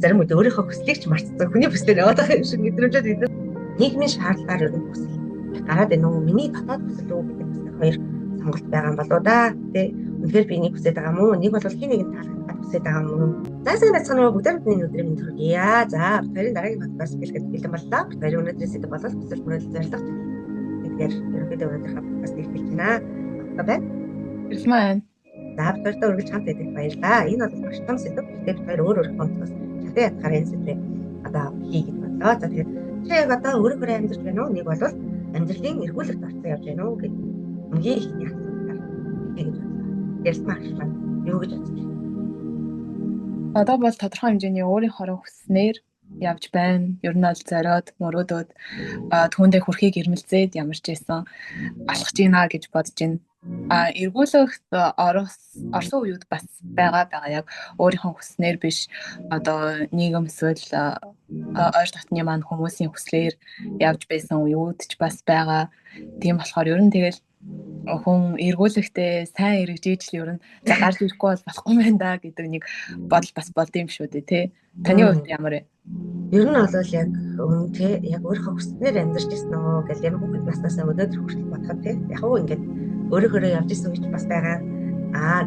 зарим үед өөрийнхөө хүслийг ч мартсан хүний хүслээр яваад байгаа юм шиг мэдрэмжүүд бид нийгмийн шаардлагаар ер нь хүсэл гараад байна уу? Миний дотоод хүсэл үү гэдэг бас хоёр сонголт байгаа юм болоо да. Тэ үнэхээр би энийг хүсэж байгаа мó? Нэг бол хин нэгэнд таалагдах хүсэж байгаа мó? За сайн байцгаана уу? Бүгдээ өдрийн мэнд хүргэе. За хоёрын дараагийн подкаст бэлгээд бэлэн боллоо. Хоёрын өнөөдрээс идэв болол хүсэл мөрөдөл зорилго. Тэгэхээр ерөнхийдөө өнөөдрийнхөө подкаст эхэлж байна. Та байна? Ирмэн. За хоёрдоо үргэлж хамт байдаг баярлаа. Энэ бол маш том сэдв. Тэгэхээр хоёр өөр онцгой шатаа ятгаар энэ сэдвээ одоо хийгээд боллоо. За тэгэхээр чи яг одоо өөрөөр амьдарч байна уу? Нэг бол амьдралын эргүүлэлт орцсон явж байна уу гэдэг өнгийн ихний асуултаар хийгээд боллоо. Ярилцмаар байна. Юу гэж бодож байна? Одоо бол тодорхой хэмжээний өөрийнхөө хүснээр явж байна. Ер нь бол зориод мөрөөдөөд түүндээ хүрэхийг ирмэлзээд ямарч байсан алхаж гинэ гэж бодож байна. Эргүүлэгт орсон үеуд бас байгаа яг өөрийнхөө хүснээр биш одоо нийгэм эсвэл ойр дотны маань хүмүүсийн хүслээр явж байсан үеуд ч бас байгаа. Тийм болохоор ер нь тэгэл хүн эргүүлэгтээ сайн эргэжиж л ер нь гарч ирэхгүй бол болохгүй юм байна да гэдэг нэг бодол бас болд юм шүү дээ тий. Таны хувьд ямар вэ? Ер нь бол яг үнэхээр яг өөрийнхөө хүснээр амьдарч ирсэн нөө гэж ямар хүүхэд наснаас өнөөдөр хүртэл бодоход тий. Яг уу ингээд өөрөөрөө явж исэн үеч бас байгаа.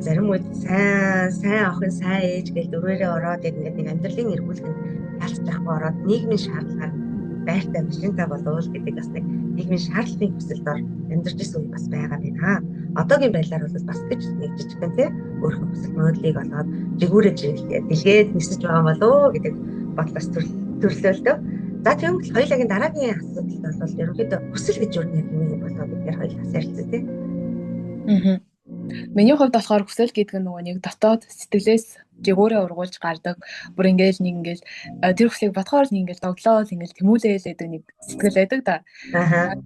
Зарим үед сайн охин сайн ээж гэж дөрвөөрөө ороод яг ингээд нэг амьдралын эргүүлэнд ялцж байхгүй ороод нийгмийн шаардлагаар байртай машинтай болов гэдэг бас нэг нийгмийн шаардлагын хүсэлд амьдарч исэн үе бас байгаа байна. Одоогийн байдлаар бол бас гэж нэг жижигхэн тий өөрийнхөө хүсэл мөрөөдлийг олоод жигүүрэж дэлгээд нисэж байгаа болов гэдэг бодлоос төрлөөлтөө. За тийм л хоёулагийн дараагийн асуудал бол ерөнхийдөө хүсэл гэж юу нэг юм болоо гэдгээр хоёулаас ярилцсан тий. Миний хувьд болохоор хүсэл гэдэг нь нөгөө нэг дотоод сэтгэлээс жигүүрээ ургуулж гардаг. Бүр ингээл нэг ингээл тэр хүслийг бодхоор нэг ингээл доглоод ингээл тэмүүлээл гэдэг нэг сэтгэл байдаг да.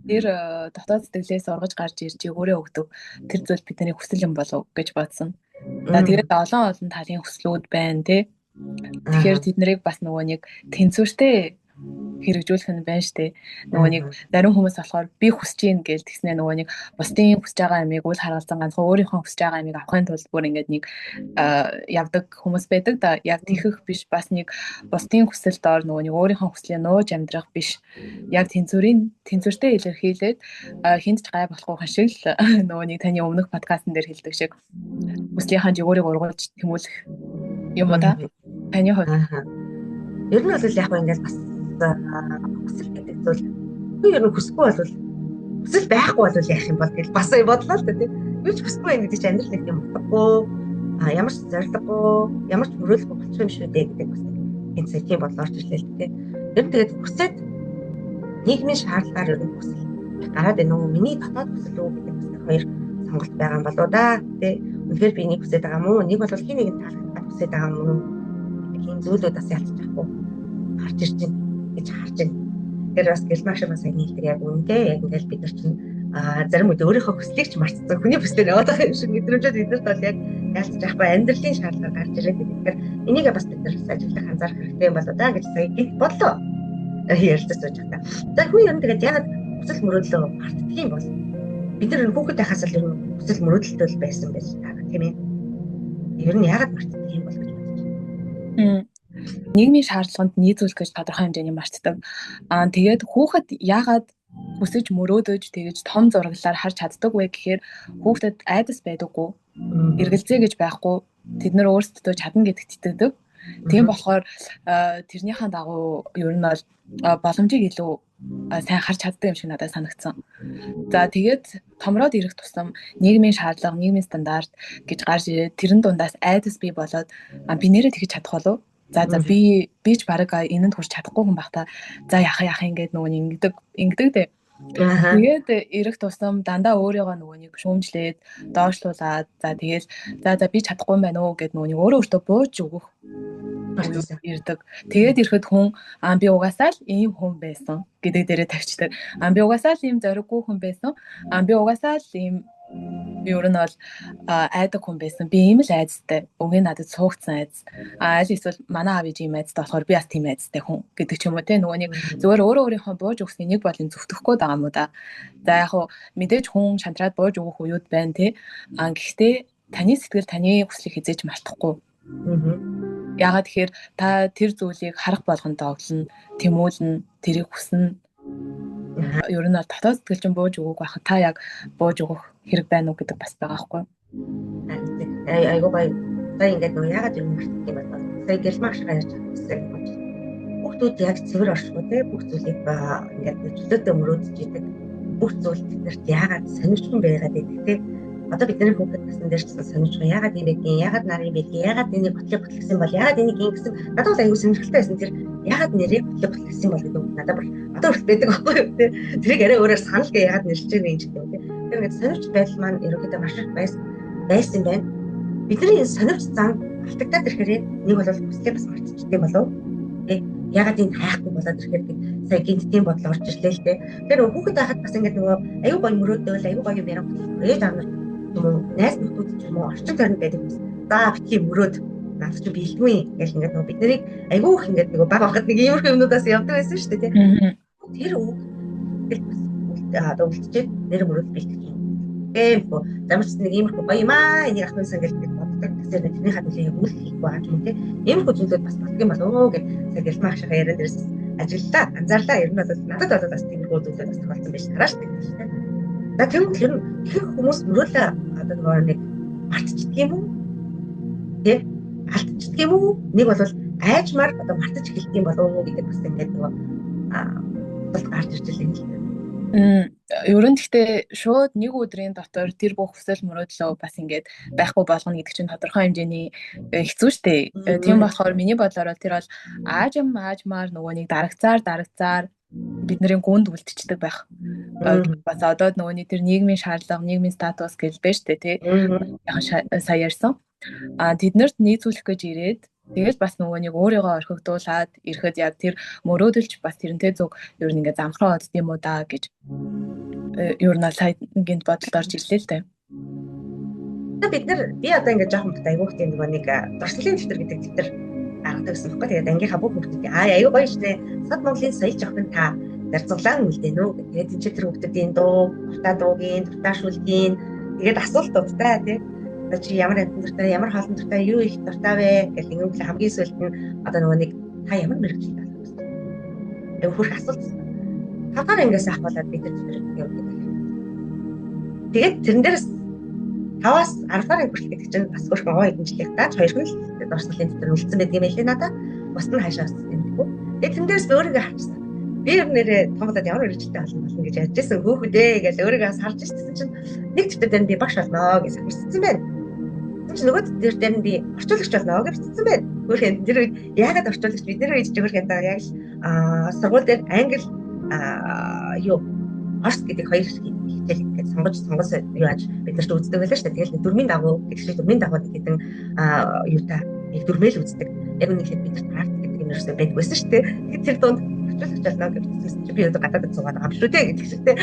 Тэр дотоод сэтгэлээс ургаж гарч ирж жигүүрээ өгдөг. Тэр зүйл бидний хүсэл юм болов гэж бодсон. За тэгээд олон талын хүслүүд байна тий. Тэгэхээр тэднийг бас нөгөө нэг тэнцвэртэй хэрэгжүүлэх нь байна штэ. Нөгөө нэг зарим хүмүүс болохоор би хүсэж ийн гэж тэгснэ нөгөө нэг бусдын хүсэж байгаа ямиг үл харгалзан ганцхан өөрийнхөө хүсэж байгаа ямиг авахын тулд бүр ингээд нэг явдаг хүмүүс байдаг да. Яг тийхэх биш бас нэг бусдын хүсэлд ор нөгөө нэг өөрийнхөө хүслийг нууж амьдрах биш. Яг тэнцвэртэй илэрхийлээд хинт ч гай болохгүй хан шиг л нөгөө нэг таны өмнөх подкастн дээр хэлдэг шиг хүслийнхаа жигүүрийг ургуулж тэмүүлэх юм уу та? Таны хувьд ер нь бол яг ингээд бас хүсэл гэдэг зүйл би ер нь хүсэхгүй бол хүсэл байхгүй бол яах юм бол гэж бас бодлоо л да тийм. Юу ч хүсэхгүй юм гэдэг чинь амьдрал нэг юм утгагүй ямар ч зориггүй ямар ч мөрөөлөхгүй болчих юм шүү дээ гэдэг бас энэ сэдвийн бодлоор ч ирлээ л тийм. Ер нь тэгээд хүсээд нийгмийн шаардлагаар ер нь хүсэл гараад байна уу? Миний дотоод хүсэл үү гэдэг бас хоёр сонголт байгаа юм болоо да тийм. Үнэхээр би энийг хүсэж байгаа мó? Нэг бол хин нэгэнд таалагдах хүсэж байгаа мó? Ийм зүйлүүд бас ялцчих байхгүй гарч ирж байна гэж харж байна. Тэгэхээр бас гэлмаш бас нийлдэг яг үнэндээ яг ингээл бид нар чинь зарим үед өөрийнхөө хүслийг ч мартсан хүний хүслээр яваад байгаа юм шиг мэдрэмжүүд биднэрт бол яг ялцж байхгүй амьдралын шаардлага гарч ирээд байдаг. Тэгэхээр энийг бас бид нар ажиглах анзаарах хэрэгтэй юм болоо да гэж сая гэх бодлоо ярьж сууж байгаа. За хүн ер нь тэгээд яг хүсэл мөрөөдлөө мартдаг юм бол бид нар хүүхэд байхаас л ер нь хүсэл мөрөөдөлтөй байсан байж байгаа тийм ээ. Ер нь яагаад мартдаг юм бол гэж бодож байна. Нийгмийн шаардлаганд нийцүүлэх гэж тодорхой хэмжээний мартдаг. Тэгээд хүүхэд яагаад хүсэж мөрөөдөж тэгэж том зураглалаар харж чаддаг вэ гэхээр хүүхдэд айдас байдаггүй. Эргэлзээ гэж байхгүй. Тэд нар өөрсдөө чадна гэдэгт итгэдэг. Тийм болохоор тэрнийхэн дагуу ер нь бол боломжийг илүү сайн харж чаддаг юм шиг надад санагдсан. За тэгээд томроод ирэх тусам нийгмийн шаардлага, нийгмийн стандарт гэж гарч ирээд тэрэн дундаас айдас бий болоод би нэрээ тэгж чадах болов. За би ч баг энэнд хүрч чадахгүй хүн байх та. За яах ингээд нөгөө ингэдэг дээ. Тэгээд ирэх тусам дандаа өөрийгөө нөгөө нэг шүүмжлээд доошлуулад за тэгэл за би чадахгүй юм байна уу гэд нөгөө өөртөө бууж өгөх ирдэг. Тэгээд ирэхэд хүн би угаасаа л ийм хүн байсан гэдэг дээрээ тавьчихдаг. Би угаасаа л ийм зориггүй хүн байсан. Би угаасаа л ийм би өөрөө нь бол айдаг хүн байсан. Би ийм л айцтай. Өгөө надад суугцсан айц. Аль эсвэл манай аав ийм айцтай болохоор би бас тийм айцтай хүн гэдэг ч юм уу те. Нөгөө нэг зөвөр өөрийнхөө бууж өгсний нэг болын зөвтгөхгүй байгаа юм уу да. За яг хуу мэдээж хүн шантраад бууж өгөх уууд байна те. Гэхдээ таны сэтгэл таны хүслийг хизээж мартахгүй. Яагаад тэгэхээр та тэр зүйлийг харах болгонтой оглоно, тэмүүлнэ, тэрийг хүснэ. Ер нь бол дотоод сэтгэл чинь бууж өгөх байхад та яг бууж өгөх хэрэг байна уу гэдэг бас байгаа байхгүй. Айгуу гоё. Сая ингээд нөгөө яагаад юм мартах юм бол сая гэлмагш гарч авчихсан юм байна. Хүүхдүүд яг цэвэр оршгүй те бүх зүйлийг ингээд чөлөөтэй мөрөөдөж идэг. Бүх зүйл биднэрт яагаад сонирхсан байгаад байдаг те. Одоо бидний хүүхэд насны дээр ч сонирхсан яагаад юм бэ? Яагаад нарийн бэ? Яагаад энийг ботлыг ботлогсон бол яагаад энийг ингэсэн? Надад бол аюу сонирхолтой байсан тэр яагаад нэрийг ботлыг ботлогсон бол гэдэг надад бол одоо хүртэл байдаг байхгүй юу те. Тэрийг арай өөрөөр санал гээ яагаад нэрлэж байгаа юм ч гэдэг те. Тэр ингээд сонирч байдал маань ерөөдөө маш их байсан байна. Бидний энэ сонирч зам алдагдаад ирэхээр нэг бол хүслээ бас мартчихдаг болов. Ягаад энэ хайхгүй болоод ирэхээр сая гинтийн бодол орж ирлээ л те. Тэр хүүхэд байхад бас ингээд нөгөө аюу гоё мөрөөдөл аюу гоё юм ярих ээж аав нар юм уу найз нөхдөд ч юм уу орчин тойронд байдаг хүмүүс. За битгий мөрөөд наад чи биелгүй гэж ингээд нөгөө бид нарыг аюу их ингээд нөгөө баг багт нэг иймэрхүү юмнуудаас явдаг байсан шүү дээ те. Тэр үг бас үлдчихэд нэр мөрөөд бэлтгэж юм. Гэмгүй замч нэг иймэрхүү гоё юм аа энийг ах юмсан гэж боддог. Тэгэхээр тэрний хад нэлээ үйл хийхгүй ааж юм те. Иймэрхүү зүйлүүд бас болдго юм болоо гэж сая гэлмагшаа яриад дээрээс ажиллаа анзаарлаа. Ер нь бол надад бол бас тиймэрхүү зүйлүүд бас тохиолдсон байж тарааш гэдэг. За тэр их хүмүүс мөрөөлөө одоо нөгөө нэг мартчихдаг юм уу? Тэ алдчихдаг юм уу? Нэг бол айжмаар одоо мартаж эхэлдэг юм болов уу гэдэг бас ингээд нөгөө гарч ирж байгаа юм л дээ. Ер нь гэхдээ шууд нэг өдрийн дотор тэр бүх хүсэл мөрөөдлөө бас ингээд байхгүй болгоно гэдэг чинь тодорхой хэмжээний хэцүү шттэ. Тийм болохоор миний бодлоор тэр бол аажмаар нөгөө нэг дарагцаар бидний гүнд үлдчихдэг байх. Бас одоо нөгөөний тэр нийгмийн шаардлага, нийгмийн статус гэж байна штэ тий. Сая ярьсан. Тэднэрт нийцүүлэх гэж ирээд тэгээд бас нөгөө нэг өөрийгөө орхигдуулаад ирэхэд яг тэр мөрөөдөлч бас тэрнтэй зүг ер нь ингээ замхраа одд юм уу даа гэж ер нь сая гинт бодолд орж ирлээ л дээ. Би одоо ингээ жоохон айгуух тийм нөгөө нэг дурслалын дэвтэр гэдэг дэвтэр гаргадаг гэсэн байхгүй. Тэгээд ангийнхаа бүх хүүхдүүд аюу гоё шнэ. Сад Монголын соёл жоохон та зарцуулаа үлдээ нөө. Тэгээд энэ тэр хүүхдүүдийн дуу, дуугийн, шүлгийн тэгээд асуулт дуртай тий. Одоо чи ямар амтан дуртай, ямар хоолн дуртай, юу их дуртай вэ гэх юм хамгийн сүүлд нь одоо нөгөө нэг та ямар мэрэгчлээ таах вэ? Яг хөрх асуулт. Таваар ингээс ахвалаад бид тэр юм. Тэгээд тэрэн дээрс 5-аас 10 сарын хүртэл гэдэг чинь бас хөрх гоё хэмжлэх тааж хоёр хүн л дурслалын дэвтэр үлдсэн байдаг юм байлээ надаа. Бус нь хаашаас юм бэ? Тэгээд тэрэн дээрс би өөрийгөө харчихсан. Би ер нэрээ Томодод ямар мэрэгчлээ болно гэж яаж ирсэн хөөхөдөө гэж өөрийгөө харж ирсэн чинь нэг дэвтэр дээр би багш болно гэж хэлсэн байна. Нөгөө дээр нь би орчуулагч болно гэж бичсэн байна. Өөрхөн тэр үед яагаад орчуулагч бидний үед ч өөрхөн яг сургууль дээр англи орс гэдэг хоёр хичээл ингээд сонгож юу ааж бид нарт үздэг байлаа шүү дээ. Тэгэл дөрмийн дагуу гэдэг юутай яг дөрмөл үздэг. Яг үнэхээр бид нарт практик гэдэг юм ерөөсөө байдаг байсан шүү дээ. Тэгэхээр тэр дунд орчуулагч болно гэж бичсэн чинь би одоо гадаадд суугаад байгаа юм шүү дээ гэдэг чигтэй.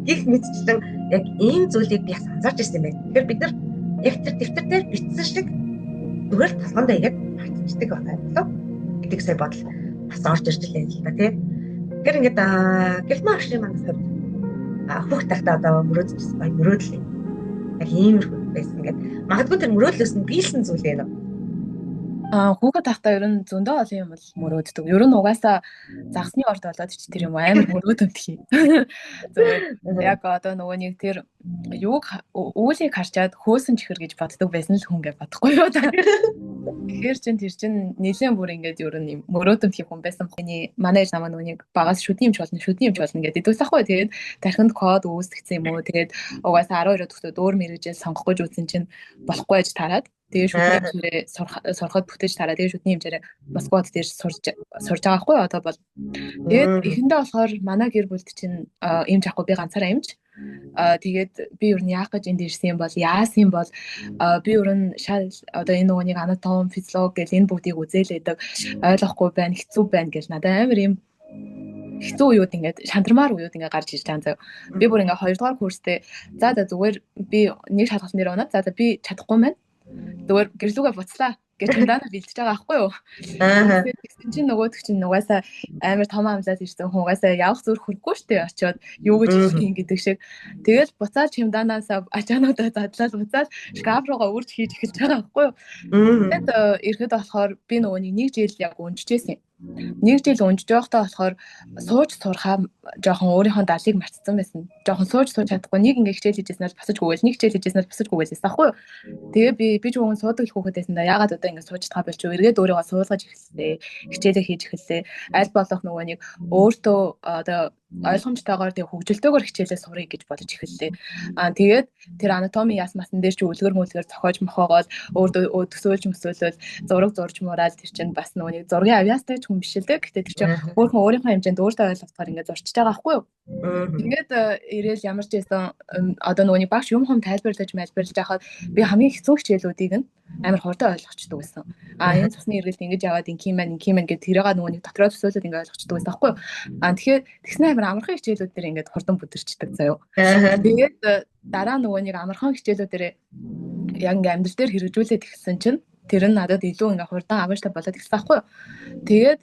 Гих мэдчихсэн яг ийм зүйлийг би анзаарч ирсэн юм байна. Тэгэхээр бид нар яг тэр дэвтэр дээр бичсэн шиг зүгээр толгондоо яг мартчихдаг байна гэдэг сая бодол бас орж ирж лээ л да тий. Тэгэхээр ингээд гэлмагшийн маань хувьд хүүхд тахта одоо мөрөөдчихсэн бай мөрөөдөл яг иймэрхүү байсан ингээд магадгүй тэр мөрөөдлөөс нь биелсэн зүйл ээ нөө. Хүүхэд тахта ер нь зөндөө олон юм бол мөрөөддөг. Ер нь угаасаа загсны орд болоод ч тэр юм амар мөрөөдөлтхий. Зөв яг одоо нөгөө нэг тэр юуг үүлийг харчаад хөөсөн чихэр гэж боддог байсан л хүн гэж бодохгүй юу та. Тэгэхээр тэр чин нэлээд бүр ингээд ер нь мөрөөдөлтхий хүн байсан. Манай намаа нөгөө нэг багаас шүдийн юмч болно гэдэг идэвс ахгүй. Тэгээд тархинд код үүсгэсэн юм уу. Тэгээд угаасаа 12 дэх өөр мэрэгжил сонгох гэж үзсэн чинь болохгүй гэж тараад тэгээ шүтний хэмжээрээ сурахад бүтээж тараа. Тэгээ шүтний хэмжээрээ Москвад дээр сурж байгаа хгүй одоо бол. Тэгээд эхэндээ болохоор манай гэр бүлд чинь эмч ахгүй би ганцаараа эмч. Тэгээд би ер нь яах гэж энд ирсэн юм бол яасан юм бол би ер нь шал одоо энэ нөгөөний анатом, физиолог гэл энэ бүгдийг үзээлээдэг ойлгохгүй байна, хэцүү байна гэж надад амар юм хэцүү уууд ингээд шантармаар уууд ингээд гарч ирж байгаа зав. Би бүр ингээд 2 дугаар курстэй за зүгээр би нэг шалгалт нэр унаад за би чадахгүй маань. Зүгээр гэрлүүгээ буцлаа. гэж чамдаа бэлдэж байгаа байхгүй юу? Тэгсэн чинь нөгөөдөг чинь нугасаа амар том амлаад ирсэн хүн угаасаа явах зүрх хөрөхгүй штэ очиод юу гэж хэлхийн гэдэг шиг. Тэгэл буцаад чемоданаасаа ачаануудаа задлаад буцаад шкаф руугаа үрж хийж эхэлж байгаа байхгүй юу? Тэгээд ирэхэд болохоор би нөгөө нэг жил яг унжижсэн. Нэг жил унжиж байхдаа болохоор сууж сурахаа жоохон өөрийнхөө далыг мартсан байсан. Жоохон сууж чадахгүй нэг ингээ хичээл хийжсэн нь босож гүйгээл, нэг хичээл хийжсэн нь босож гүйгээл байхгүй юу? Тэгээ би жоохон суудаг л хүүхэд байсан да. Ягаад одоо ингээ сууж чадхаа болчих вэ? Эргээд өөрийгөө суулгаж эхэллээ. Хичээлээ хийж эхэллээ. Аль болох нөгөө нэг өөртөө одоо ойлгомжтойгоор тэг хөгжилтэйгээр хичээлээ сурах гэж бодож эхэллээ. Тэгээд тэр анатоми ясмасан дээр чи үлгэр мүлгэр зохиож мохоогоод өөрөө төсөөлж мөсөөлөл зураг зурж мураад тэр чинь бас нөгөө нэг зургийн авьяастай ч хүн биш л дээ. Гэтэ тэр чинь өөрийнхөө хэмжээнд өөртөө ойлгохоор ингээд зурчиж байгаа байхгүй юу? Тэгээд ирээл ямар ч байсан одоо нөгөө нэг багш юм тайлбарлаж байхад би хамгийн хэцүү хичээлүүдийг нь амар хурдан ойлгочдөг байсан. Энэ цусны эргэлт ингэж яваад инким мэн гэдэг тэрийгээ нөгөө нэг дотроо төсөөлөд ингээд ойлгочдөг байсан байхгүй юу? Тэгэхээр тэгснэ амар амархан хичээлүүд дээр ингээд хурдан бүдэрчдэг заяо. Тэгээд дараа нөгөө нэг амархан хичээлүүдээр яг ингээд амьдрал дээр хэрэгжүүлээд ихсэн чинь тэр нь надад илүү ингээ хурдан авааштай болоод ирсэн байхгүй юу. Тэгээд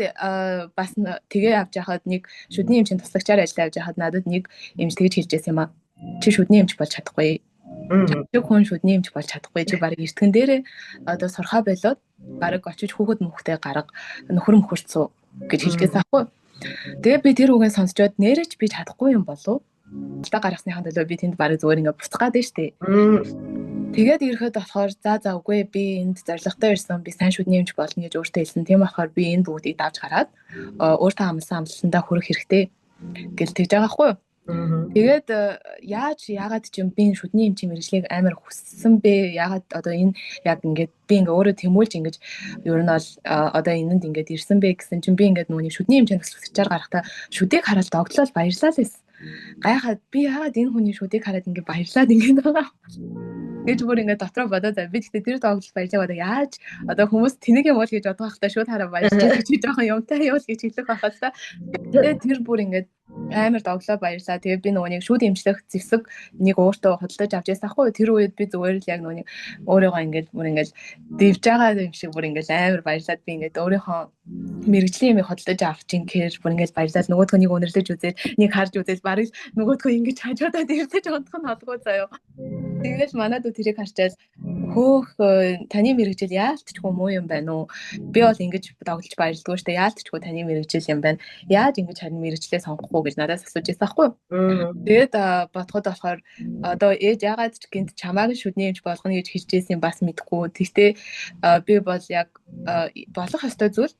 бас тэгээ авч яхад нэг шүдний эмчийн туслагчаар ажиллаж авч яхад надад нэг эмч тэгж хэлж байсан юм аа. Чи шүдний эмч болж чадахгүй. Чи хүн шүдний эмч болж чадахгүй. Чи баг эртгэн дээрээ одоо сурхаа болоод баг очиж хүүхэд мөхтэй гарга нөхөр мөхөрцөө гэж хэлжсэн байхгүй юу. Тэгээ би тэр үгээ сонсчоод нэрэж би чадахгүй юм болов. Та гаргасныхаа төлөө би тэнд баг зүгээр ингээ буцах гээд штэ. Тэгээд ирэхэд болохоор за үгүй би энд зоригтой ирсэн би сайн шүдний эмч болно гэж өөртөө хэлсэн. Тийм болохоор би энэ бүгдийг давж гараад өөртөө амласан амлалтандаа хүрэх хэрэгтэй гэж тэгж байгаа хгүй юу. Тэгээд яагаад ч юм би шүдний эмчийн мэргэжлийг амар хүссэн бэ? Яагаад одоо энэ яг ингээд би ингээ өөрөө тэмүүлж ингэж ер нь бол одоо энэнд ингээд ирсэн бэ гэсэн чинь би ингээд нүуний шүдний эмчийн төсөлчээр гарахтаа шүдийг хараад догтлол баярлалаа л байсан. Гайхаад би яагаад энэ хүний шүдийг хараад ингээд баярлаад ингээд байгаа гэж бүр ингээд дотроо бодоод би гэхдээ тэр тоглолт баярлаа одоо яаж одоо хүмүүс тэнэг юм бол гэж бодох байхдаа шууд хараа баярлаж гэж жоохон юмтай юу л гэж хэлэх байхаас та тэгээд тэр бүр ингээд амар доглоо баярлаа. Тэгээд би нөгөө нэг шүүд эмчлэх зэвсэг нэг өөртөө худалдаж авч яасан хгүй. Тэр үед би зүгээр л яг нөгөө нэг өөрийгөө ингээд бүр ингээд дивж байгаа юм шиг бүр ингээд амар баярлаад би ингээд өөрийнхөө мэрэгжлийн юм худалдаж авч ин гэхээр бүр ингээд баярлаад нөгөөдхөө нэг өнөрлөж үзээд нэг харж үзээд барыг нөгөөдхөө ингэж хажуудаад ирдэж унтах нь холгоо заяа. Тэгээд манайд тэрийг харчаад хөөх таны мэрэгжил яалтчгүй муу юм байна уу? Би бол ингэж доглож баярлдаггүй штэ яалтчгүй таны мэрэгжил юм байна. Яаж ингэж харин мэрэгжлээ сонгохгүй гэж надаас асууж байсан хгүй. Тэгээд бодоход болохоор одоо ээж яагаад ч гинт чамаагийн шүдний эмч болгоно гэж хэлжсэн юм бас мэдэхгүй. Тэгтээ би бол яг болох ёстой зүйл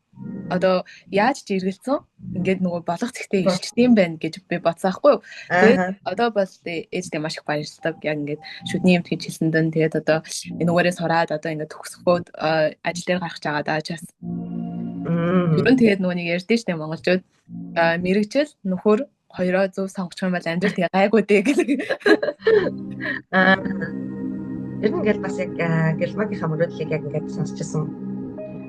одоо яаж ч эргэлцэн ингээд нөгөө болох зэгтээ ирчихсэн байна гэж би бодсон аахгүй юу. Тэгээд одоо бол ээжтэй маш их баярлалаа. Яг ингээд шүдний эмч гэж хэлсэн дэн тэгээд одоо энүүгээрээ сураад одоо ингээд төгсгөөд ажил дээр гарах чагаа даачаас. Ер нь тэгээд нөгөө нэг ярьдэн штэ монголчууд мэрэгжил нөхөр хоёроо зөв сонгочих юм бол амьдрал тэгээ гайгүй дээ гэх. Ер нь ингээд бас яг гэлмагийнхаа мөрөдлийг яг ингээд сонсчихсон.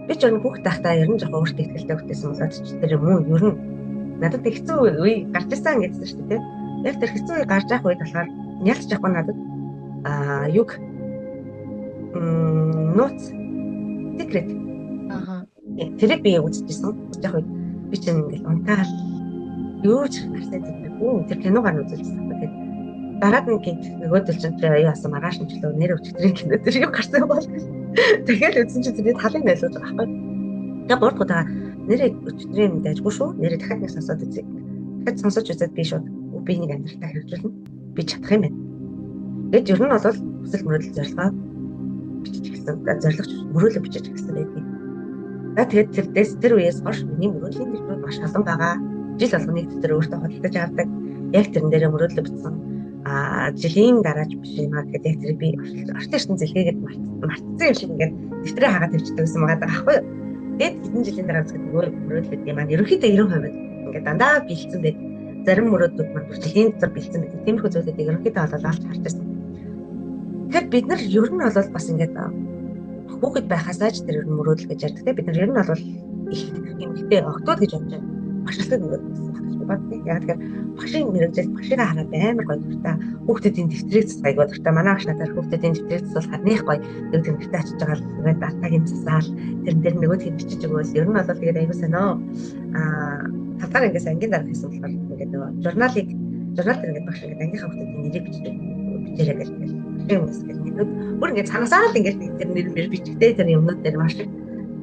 Би ч өнө хүүхд тахтаа ер нь жоохон өөртөө ихтэй хөтөсөн болоод ч тэр юм уу ер нь надад хэцүү үе гарч ирсэн гэдсэн шүү дээ. Яг тэр хэцүү үе гарч ирэх үед болохоор ялч яахгүй надад юг нууц secret тэрийг би үзчихсэн. Яг үед би ч ингээд унтаал юу ч гарсаа тэр киногаар үзчихсэн. Тэгээд дараад нь гээд нөгөөдөл чинь яасан маргааш нь чөлөө нэр өчтөрийн кино тэр юу гарсан бол тэгэл үзсэн чинь тэрний талын байлуулж байгаа байхгүй. Тэгээд бордгоо нэрээ өчтөрийн дайжгүй шүү. Нэрээ дахиад нэг сонсоод үзье. Дахиад сонсож үзээд би шууд би нэг амьдралтаа хэрэгжүүлнэ. Би чадах юм байна. Тэгэд ер нь бол хүсэл мөрөөдөл зорилгоо бичиж эхэлсэн. Зорилгоч мөрөөдлөө бичиж эхэлсэн байдаг. Тэгээд тэр үеэс хойш миний мөрөөдлийн төлбөр маш олон байгаа. Жил болгоныг тэр өөртөө худалдаж авдаг. Яг тэрэн дээр мөрөөдлөө бичсэн. Жилийн дараач биш юм аа гэдэг яг тэрийг би орчин ертөнцийн зэлгээгээд мартсан юм шиг ингээд дэвтрээ хагаад тавьчихдаг гэсэн байгаа байхгүй юу. Тэгээд хэдэн жилийн дараа үзэхэд мөрөөдлөд юм аа ерөнхийдөө 90% ингээд дандаа бэлдсэн байд. Зарим мөрөөдлүүд маань жилийн дотор бэлдсэн байдаг. Тиймэрхүү зүйлүүд ерөнхийдөө олж харж ирсэн. Тэгэхээр бид нар ер нь бол бас ингээд хүүхэд байхасаа ч тэр ер нь мөрөөдөл гэж ярьдаг те бид нар ер нь бол их эмэгтэй огтуд гэж бодож байна. багшлалтай мөрөд байсан гэж боддог. Яг тэгэхээр багшийн мэрэгжил багшигаа хараад амар гоё дуртай. Хүүхдүүдийн дэвтрийг цацгааг дуртай. Манай багш надад хүүхдүүдийн дэвтрийг цацуулахад нэх гоё нэг тэмдэгтэй очиж байгаа л ингээд датагийн засаал тэрэн дээр нөгөөд бичиж өгөөл. Ер нь бол тэгээд аягүй санаа. Татгаар ингээс ангийн дарга хийсэн болохоор ингээд нөгөө журнал дээр ингээд багш ингээд ангийнхаа хүүхдүүдийн нэрийг бичээрэй гэж багшийн хүмүүс гэдэг. Бүр ингээд цанаасаа л ингээд тэр нэр бичгтэй тэр юмнууд дээр маш их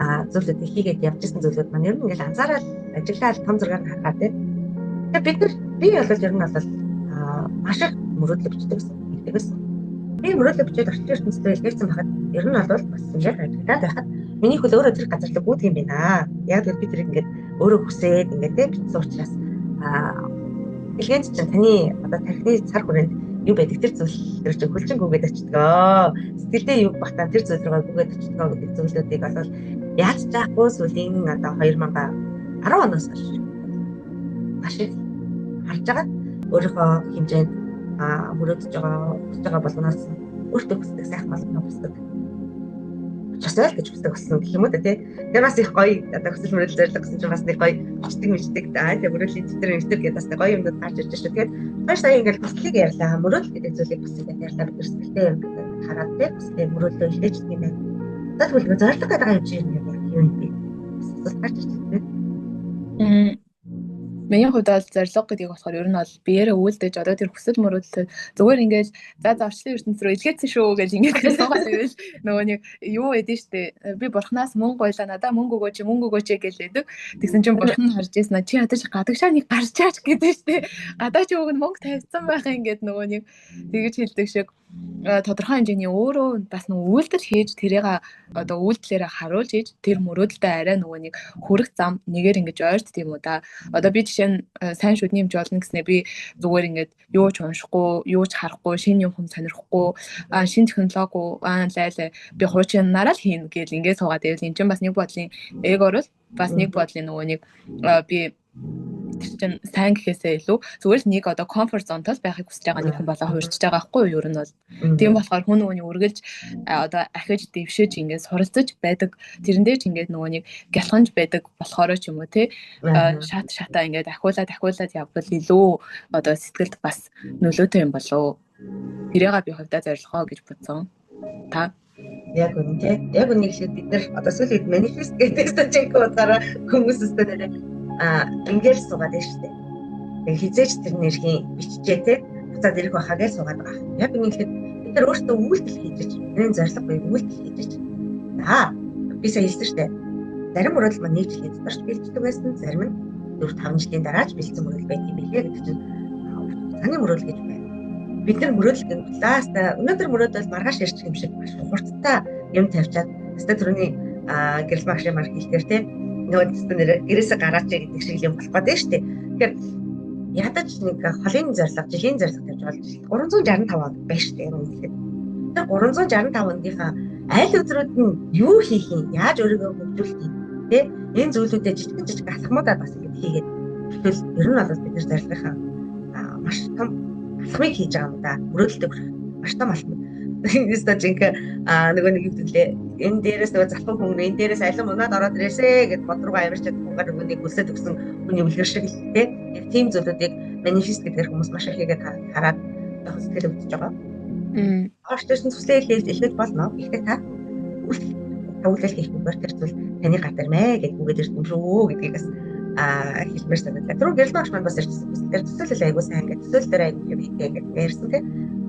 зүйлүүд хийгээд явжсэн зүйлүүд маань ер нь ингээд анзаараад ажиглаад том зургаар харахад тэгээд би бол ер нь бол маш их мөрөөдлөг бичдэг гэсэн. Би мөрөөдлөг бичээд орчин ертөнцийн илгээсэн байхад ер нь бол бас яг ажиглаад байхад миний хөл өөрөө тэр газарлаг үүдг юм байна. Яг тэр би тэрийг ингээд өөрөө хүсээд ингээд бичсэн учраас илгээч чинь таны одоо тархины цар хүрээнд юу байдаг тэр зүйл тэр чинь хөлчин гүгээд очтгоо. Сэтгэлдээ юу багтаа тэр зүйл рүү гүгээд очтгоо гэдэг зүйлүүдийг бол яаж заахгүй сүлийн одоо 2010 оноос хойш маш их харж байгаа. Өөрийнхөө хэмжээнд мөрөөдөж байгаа болгоноос өөртөө хүсдэг сайхан болгоно хүсдэг. Часаал гэж хүсдэг болсон гэх юм уу тий. Тэр бас их гоё одоо хүсэл мөрөөдөл зорилго гэсэн чинь бас нэг гоё бичдэг мичдэг тэгээ мөрөөдлийн зэвтэр нэгтэр гэдэг бас гоё юмнууд гарч ирж шүү. Тэгээд маш сая ингээд хүслийг ярьлаа. Мөрөөдөл гэдэг зүйлийг бас ингээд ярьлаа бид сэтгэлтэй юм хараад тий. Хүслээ мөрөөдлөө илээж тийм байна. Тэгвэл нэг зорилго гэдэг юм чинь юм би. Бас гарч ирж байна. Миний хувьд бол зорилго гэдэг болохоор ер нь бол биеэрээ үйлдэж одоо тэр хүсэл мөрөөдөл зүгээр ингээд за орчлын ертөнц рүү илгээсэн шүү гэж ингээд суугаад ивэл нөгөө нэг юу эдэн штэ би бурхнаас мөнгө гойлаа надаа мөнгө өгөөч гэлээдэг. Тэгсэн чинь бурхан харж ийсэн чи ядаж гадагшаа нэг гарч чаач гэдэг штэ гадаач өг нь мөнгө тавьсан байх ингээд нөгөө нэг тэгэж хэлдэг шиг тодорхой хэмжээний өөрөө бас нөгөө үйлдэл хийж тэрийг одоо үйлдэлээрээ харуулж ийж тэр мөрөөдөлтөд арай нөгөө нэг хүрэх зам нэгээр ингэж ойрт тийм үү да. Одоо би жишээ нь сайн шүдний хэмжээ олно гэснээр би зүгээр ингээд юу ч уншихгүй, юу ч харахгүй, шинэ юм сонирхгүй, шинэ технологи лайлаа би хуучинараа л хийн гэл ингээд суугаад байвал энэ чинь бас нэг бодлын эгоор л бас нэг бодлын нөгөө нэг би чинь сайн гэхээсээ илүү зүгээр л нэг одоо комфорт зонтол байхыг хүсэж байгаа нэг хүн болоо хуурчж байгаа байхгүй юу ер нь бол тийм болохоор хүн нөгөөний үргэлж одоо ахиж дэвшиж ингээд суралцаж байдаг тэрэндээ ч ингээд нөгөө нэг гялханж байдаг болохоор ч юм уу те шатаа ингээд ахиулаад явбал илүү одоо сэтгэлд бас нөлөөтэй юм болоо тэрээга би хувьдаа зорилгоо гэж бодсон та яг үнэ те яг үнэ шиг бид нар одоо сүүлийн манифест гэдэг стажинг удаараа хүмүүстэй нэрээ ингээд суугаад шүү дээ. Тэгээ хизээч тэр нэрхийн биччихээ те. Буцаад ирэх байхаа гэж суугаад байгаа. Яг ингэхэд бид нар өөртөө үйлдэл хийж энэ зорилго буюу үйлдэл хийж. Би сая хэлсэн шүү дээ. Зарим мөрөөдөл маань нэг жил хийдэж бэлддэг байсан. Зарим нь 4-5 жилийн дараач бэлдсэн мөрөөдөл байдаг юм билээ гэдэг чинь таны мөрөөдөл гэж байна. Бид нар мөрөөдөл гэдэг ласт өнөөдөр мөрөөдөл маргааш ярьчих юм шиг маш хурдтай юм тавьчаад өстө түрүүний гэрэл багшийн марк хэлдгээр те нөгөө нэр гэрээсээ гараач гэдэг шиг юм болох гэдэг шүү дээ. Тэгэхээр ядаж нэг холын зорилго, жилийн зорилго тавьж болж 365 он байна шүү дээ. Тэгэхээр 365 оныхаа аль өдрүүд нь юу хийх юм, яаж өөрийгөө хөгжүүлэх юм, тэ энэ зүйлүүдэд жижиг алхмуудаа бас ингэ хийгээд тэгвэл ер нь бол бид нар зорилгынхаа маш том алхмыг хийж байгаа юм да. Мөрөөдөлтэй маш том алхам. Нэстэ жинхэнэ нөгөө нэг юм төлөө энэ дээрээс нөгөө залхуу хүн энэ дээрээс алин унаад ороод ирээсэ гэд бодруугаа авирчаад хүүгээр нөгөөнийг хүсэж өгсөн хүний үлгэр шиг л те яг тийм зүйлүүдийг манифест гэдэг хүмүүс маш их хийгээд хараад яг сэтгэл өвдөж байгаа. Оштерсэн төслөө илгээж болно. Гэхдээ та үйлдэл хийхгүйгээр тэр зүйл таны гадар мэ гэж үгээд ирсэн юм шүү гэдгийг бас хэлмээр санагдаа. Түрүү гэрэл багш маань бас ирсэн. Тэр төсөөлөл айгуу сайн гэдэг төсөөлөл дээр айгуу хийгээд ярьсан те.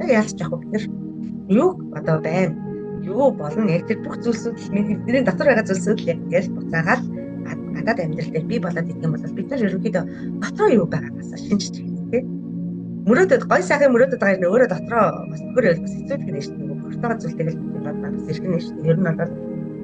Яг яалч яах вэ бид нар юу одоо байна? Юу болно? Яг тэр бүх зүйлсүүд бидний дотор байгаа зүйлсүүд л яг гэж буцаагаад гадаад амьдрал дээр бий болоод ирэх юм бол бид нар ерөнхийдөө дотроо юу байгаагаас шинжиж байна тийм. Мөрөөдөд гой сайхан мөрөөдөд байгаа юм өөрөө дотроо бас нөхөр бас хэцүүлэх нь шүү дээ. Хуртагаа зүйлтэй л бодоод бас ирэх нь шүү дээ. Ер нь бол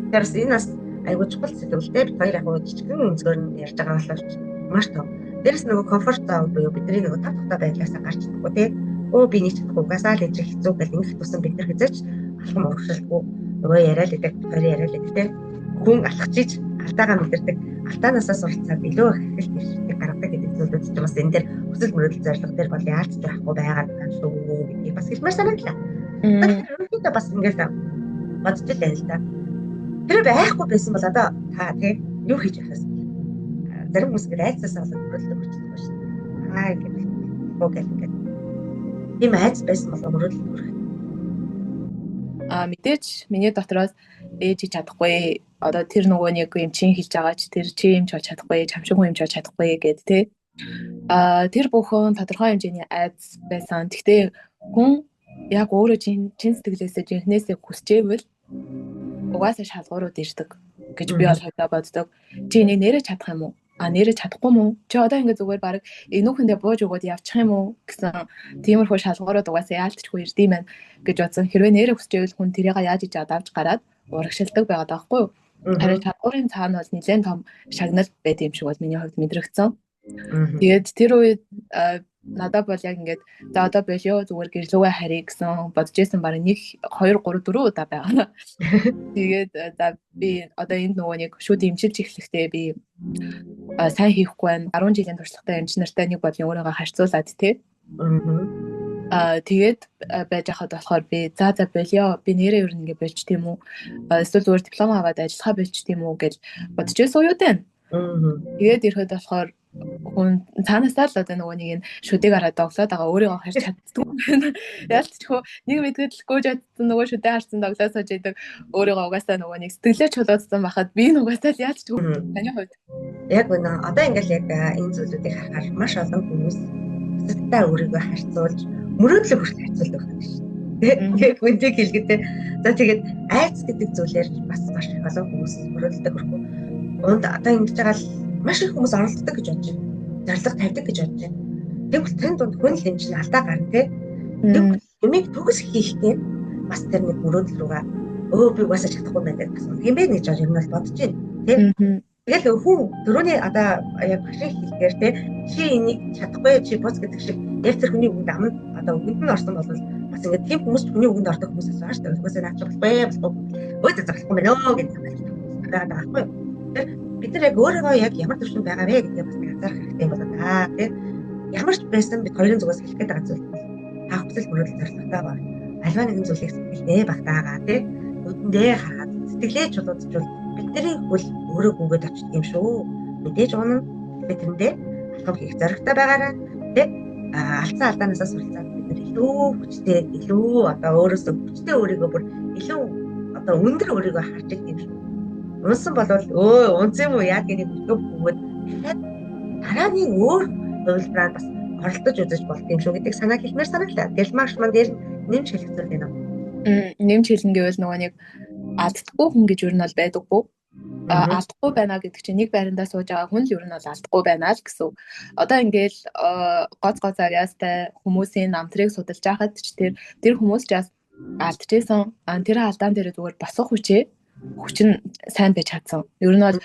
тэрс энэ бас айгуу чухал зүйлтэй бид хоёр яг жижигхэн өнцгөр нь ярьж байгаа боловч маш том. Дээрс нөгөө комфорт зон буюу бидний нөгөө тав тухтай байдлаасаа гарч ирэхгүй тийм. Оо би нэг чадахгүй угаасаа л ижих хэцүү гэл ингэх тусан бид нар хязгаарч алхам урагшилгүй нөгөө яриад идэг хоёр яриад идэг тийм. Хүн алхаж иж алдаагаа мэдэрдэг алдаанаасаа суралцаад илүү их хэрэгтэй гаргадаг гэдэг зүйлүүд ч бас энэ дээр хүсэл мөрөөдөл зорилго дээр бол яалч байхгүй байгаа шүү гэдгийг бас хэлмээр санагдлаа. Өөрөөр бас ингээд бодож байна л да. Тэр байхгүй байсан бол одоо та тийм юу хийж яхаас зарим хүмүүс гээд айцсаас болоод мөрөдлөг хүрчихсэн байна шүү дээ. Ингээд тийм айц байсан бол мөрөдлөг хүрэх. Мэдээж миний дотроос ээж чадахгүй одоо тэр нөгөө нэг юм чин хийж байгаа ч тэр чи юм ч болж чадахгүй чамшиг хүн юм ч болж чадахгүй гэд тэ тэр бүхэн тодорхой хэмжээний айц байсан. Гэхдээ хүн яг өөрөө чин сэтгэлээсээ жинхнээсээ хүсчээвэл угаасаа шалгуурууд ирдэг гэж би бол боддог. Чи энийг нэрэж чадах юм уу? Нэрэж чадахгүй мүү? Чи одоо ингэ зүгээр баг энүүхэндээ бууж өгөөд явчих юм уу гэсэн тиймэрхүү шалгуурууд угаасаа яалтчгүй ирдэм байх гэж бодсон. Хэрвээ нэрээ хүсчээвэл хүн тэрийг яаж иж авч гараад урагшилдаг байгаад байгаа байхгүй юу? Харин шалгуурын цаана бол нэлээд том шагнал байт юм шиг бол миний хувьд мэдрэгдсэн. Тэгээд тэр үед надад бол яг ингээд за одоо болио зүгээр гэрлүүгээ харъя гэсэн бодож исэн баг 1 2 3 4 удаа байгаа. Тэгээд за би одоо энд нөгөө нэг шүд имчилж эхлэхдээ би сайн хийхгүй байна. 10 жилийн туршлагатай эмч нартай нэг бодлын өөрийгөө харьцуулаад тий. Тэгээд байж хахад болохоор би за болио би нэрээ ер нь ингэ болч тийм үү. Эсвэл зүгээр диплом аваад ажиллахаа болч тийм үү гэж бодож исэн уу юу дээ. Тэгээд ирэхэд болохоор хүн цаанаасаа л одоо нөгөө нэг энэ шүдэг хараад доглоод байгаа өөрийгөө харж чаддгүй. Ялцчихгүй нэг мэдгэдэлгүй жадсан нөгөө шүдээ харсан доглоод сууж идэг өөрийгөө угаасаа нөгөө нэг сэтгэлээ чулуудсан байхад би угаасаа л ялцчихгүй. Таны хувьд яг үнэ одоо ингээл яг энэ зүйлүүдийг харахаар маш олон хүмүүс сэтгэлдээ өөрийгөө харьцуулж мөрөөдлөг хүртэл харьцуулдаг байна шүү. Яг үндийг хэлгээдээ. За тэгээд айц гэдэг зүйлээр бас маш олон хүмүүс мөрөөдөлдөг хүрхгүй. Унд одоо ингэж байгаа л маш их хүмүүс оролддог гэж бодож байна. Зарлага тавьдаг гэж бодож байна. Тэгвэл тань дунд хүн л энэ чинь алдаа гарна те. Юмыг төгс хийхдээ бас тэр нэг мөрөөдөл рүүгээ би угаасаа чадахгүй байдаг бас юм бэ гэж ер нь бол бодож байна. Тэ. Тэгэл хүн дөрөвний одоо яг башиг хийхээр те чи энийг чадахгүй чи бус гэдэг шиг яг тэр хүний үгэнд аман одоо үгэнд нь орсон бол бас ингээд тийм хүмүүс хүний үгэнд ордог хүмүүсээс байгаа шүү дээ. Угаасаа наач болохгүй. Өөдөө зарлахгүй байна оо гэдэг юм байна. Байхгүй. Бид нар яг өөрийгөө яг ямар төвшөнд байгаа вэ гэдгийг бас анзаарах хэрэгтэй болоо тий. Ямар ч байсан бид хоёрын зүгээс хэлэх гээд байгаа зүйл бол та хүсэл мөрөөдөл зорилготой байна. Альва нэгэн зүйлийг сэтгэлдээ багтаагаа тий. Нүдэндээ хараад сэтгэлээ чулуудчвал бидний хөл өөрөө гүгээд очдөг юм шүү. Мэдээж унаа бидэндээ алхам хийх зоригтой байгаараа тий. Алдсан алдаанаас суралцаад бид нар илүү хүчтэй илүү одоо өөрөөсөө хүчтэй өөрийгөө бүр илүү одоо өндөр өөрийгөө харж байгаа юм шүү. Унсан болвол унсан юм уу яа гэдэг бүтгэв бөгөөд дараагийн өөр хувилбараар бас оролдож үзэж болт юм шүү гэдэг санаа хэлмээр санаглаа. Тэгэл маш манд дээр нэмж хэлэх зүйл байна уу? Нэмж хэлнэ гэвэл нөгөө нэг алдахгүй хүн гэж юу нь бол байдаггүй. Алдахгүй байна гэдэг чинь нэг байрандаа сууж байгаа хүн л юу нь бол алдахгүй байна л гэсэн. Одоо ингээл гоц ариастай хүмүүсийн намтрыг судалж байхад ч тэр хүмүүс ч бас алдчихсан. Тэр алдаан дээр зүгээр босох хүчин сайн байж чадсан. Ер нь бол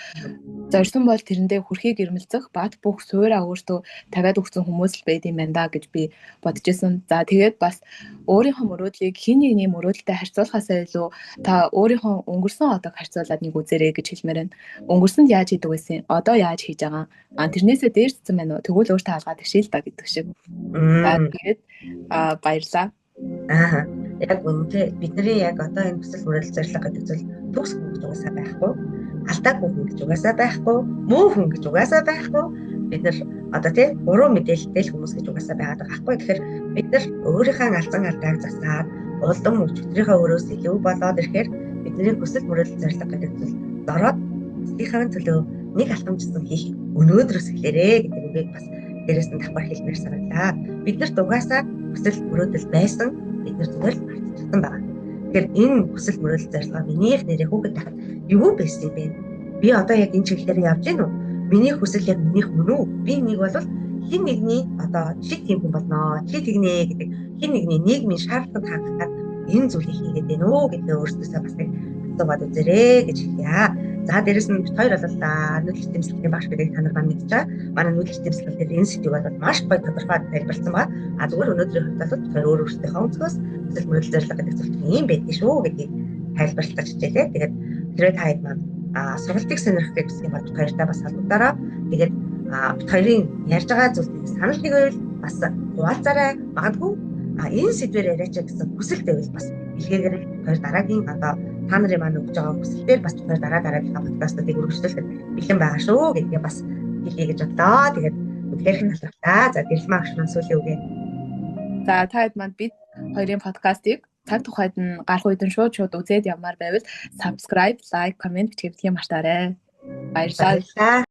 зорьсон бол тэрэндээ хүрхийг ирмэлцэх бат бүх суураа өөртөө тавиад өгсөн хүмүүс л байд юм байна да гэж би бодож исэн. За тэгээд бас өөрийнхөө мөрөөдлийг хин нэгний мөрөөдөлтэй харьцуулахаасаа илүү та өөрийнхөө өнгөрсөн одоог харьцуулаад нэг үзээрэй гэж хэлмээр байна. Өнгөрсөнд яаж хийдэг байсан? Одоо яаж хийж байгаа? Тэрнээсээ дээрцсэн байна уу? Тэгвэл өөртөө хаалгаад ишээл та гэдэг шиг. Тэгээд баярлаа. Яг үнэндээ бидний яг одоо энэ хүсэл мөрөөдөл зорилго гэдэг зүйл төгс хүн гэж угаасаа байхгүй, алдаагүй хүн гэж угаасаа байхгүй, муу хүн гэж угаасаа байхгүй. Бид нар одоо тий буруу мэдээлэлтэй хүмүүс гэж угаасаа байгаад байгаа байхгүй. Тэгэхээр бид нар өөрийнхөө алзан алдааг засаад улам өчигдрийнхээ өрөөс илүү болоод ирэхээр бидний хүсэл мөрөөдөл зорилго гэдэг зүйл дороод өөрийнхөө төлөө нэг алхамжсан хийх өнөөдрөөс эхлээрэй гэдэг үгийг бас дээрээс нь давхар хэлмээр санагдаа. Бид нарт угаасаа хүсэл мөрөөдөл байсан. Бид нар зүгээр л мартчихсан байна. Тэгэхээр энэ хүсэл мөрөөдөл зорилго минийх нэрээ хүүхэд тахад юу байсан юм бэ? Би одоо яг энэ чиглэлээр явж гин үү? Миний хүсэл яг минийх мөн үү? Би нэг бол хин нэгний одоо чи тийм хүн болноо, чи тэгнэ гэдэг хин нэгний нийгмийн шаардлагад хангахад энэ зүйлийг хийгээд байна уу гэдэг өөрсдөөсөө бас нэг асуугаад үзээрэй гэж хэлье. За дээрэс нь бид хоёр боллоо нүүдэл тэмцэлийн багш гэдгийг та нар маань мэдж байгаа. Манай нүүдэл тэмцэл дээр энэ сэдвийг бол маш гоё тодорхой тайлбарласан байгаа. Зүгээр өнөөдрийн хувьд бол бид хоёр өөрсдийнхөө өнцгөөс хүсэл мөрөөдөл зорилго гэдэг зүйл юм байдаг шүү гэдгийг тайлбарлаж хичээлээ. Тэгээд тэрээ та хэд маань сургалтыг сонирхох гэсэн бол бид хоёртай бас холбогдороо. Тэгээд бид хоёрын ярьж байгаа зүйлийг санал нэгвэл бас хуваалцаарай. Магадгүй энэ сэдвээр яриач гэсэн хүсэл байвал бас илгээгээр хоёр дараагийн одоо та нарын маань өгж байгаа хүсэлээр бас бид дараагийнхаа подкастыг үргэлжлүүлэх бэлэн байгаа шүү гэдгээ бас хэлье гэж бодлоо. Тэгээд бүгдээрх нь талархлаа. За Гэрэлмаа агш маань сүүлийн үгээ. За таад манд бид хоёрын подкастыг цаг тухайд нь гарах үед нь шууд үзээд явмаар байвал subscribe, like, comment бичиж битгий мартаарай. Баярлалаа.